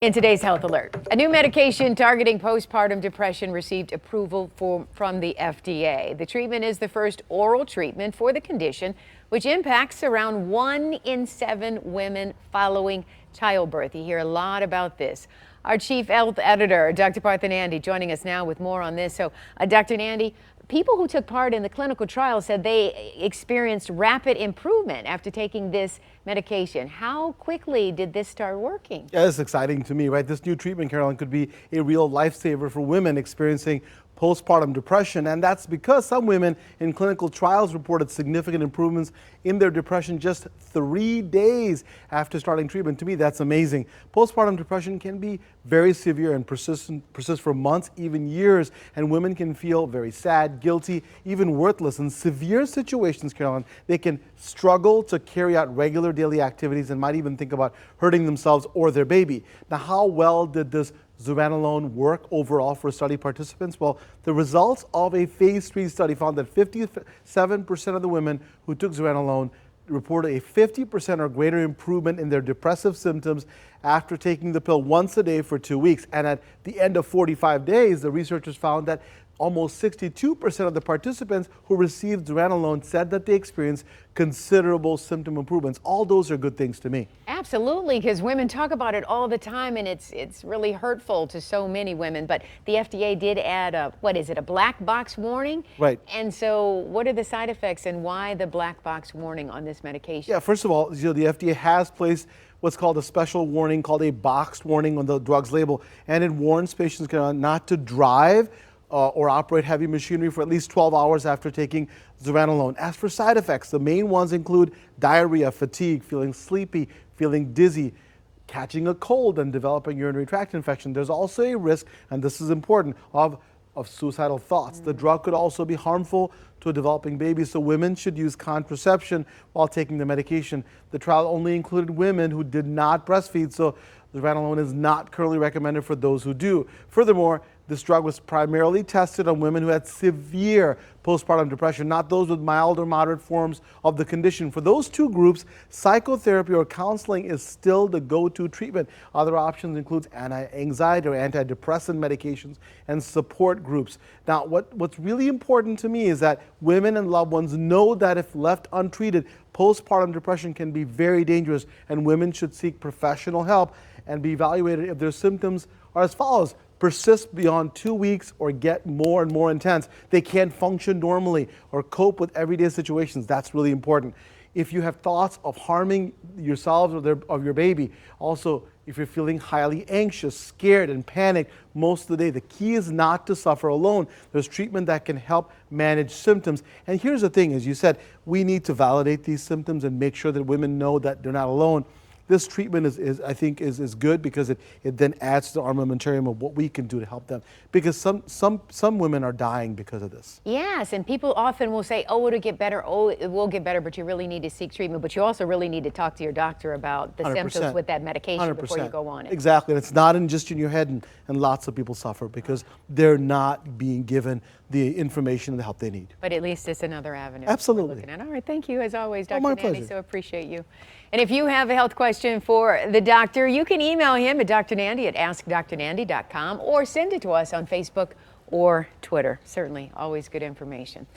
In today's Health Alert, a new medication targeting postpartum depression received approval from the FDA. The treatment is the first oral treatment for the condition, which impacts around 1 in 7 women following childbirth. You hear a lot about this. Our chief health editor, Dr. Partha Nandi, joining us now with more on this. So, Dr. Nandi, people who took part in the clinical trial said they experienced rapid improvement after taking this medication. How quickly did this start working? Yeah, it's exciting to me, right? This new treatment, Carolyn, could be a real lifesaver for women experiencing postpartum depression, and that's because some women in clinical trials reported significant improvements in their depression just 3 days after starting treatment. To me, that's amazing. Postpartum depression can be very severe and persist for months, even years, and women can feel very sad, guilty, even worthless. In severe situations, Carolyn, they can struggle to carry out regular daily activities and might even think about hurting themselves or their baby. Now, how well did this Zuranolone work overall for study participants? Well, the results of a phase 3 study found that 57% of the women who took Zuranolone reported a 50% or greater improvement in their depressive symptoms after taking the pill once a day for 2 weeks. And at the end of 45 days, the researchers found that almost 62% of the participants who received Zuranolone said that they experienced considerable symptom improvements. All those are good things to me. Absolutely, because women talk about it all the time, and it's really hurtful to so many women. But the FDA did add a black box warning? Right. And so what are the side effects and why the black box warning on this medication? Yeah, first of all, the FDA has placed what's called a special warning, called a boxed warning on the drug's label, and it warns patients not to drive or operate heavy machinery for at least 12 hours after taking Zuranolone. As for side effects, the main ones include diarrhea, fatigue, feeling sleepy, feeling dizzy, catching a cold, and developing urinary tract infection. There's also a risk, and this is important, of suicidal thoughts. The drug could also be harmful to a developing baby, so women should use contraception while taking the medication. The trial only included women who did not breastfeed, so Zuranolone is not currently recommended for those who do. Furthermore, this drug was primarily tested on women who had severe postpartum depression, not those with mild or moderate forms of the condition. For those two groups, psychotherapy or counseling is still the go-to treatment. Other options include anti-anxiety or antidepressant medications and support groups. Now, what's really important to me is that women and loved ones know that if left untreated, postpartum depression can be very dangerous, and women should seek professional help and be evaluated if their symptoms are as follows: persist beyond 2 weeks or get more and more intense. They can't function normally or cope with everyday situations. That's really important. If you have thoughts of harming yourselves or of your baby, also if you're feeling highly anxious, scared, and panicked most of the day, the key is not to suffer alone. There's treatment that can help manage symptoms. And here's the thing, as you said, we need to validate these symptoms and make sure that women know that they're not alone. This treatment I think is good because it then adds to the armamentarium of what we can do to help them. Because some women are dying because of this. Yes, and people often will say, oh, it'll get better, oh, it will get better, but you really need to seek treatment. But you also really need to talk to your doctor about the 100%. Symptoms with that medication 100%. Before you go on it. Exactly, and it's not just in your head, and lots of people suffer because they're not being given the information and the help they need. But at least it's another avenue. Absolutely. Looking at. All right, thank you as always, Dr. My Nandi, pleasure. so appreciate you. And if you have a health question for the doctor, you can email him at Dr. Nandi at askdrnandi.com or send it to us on Facebook or Twitter. Certainly, always good information.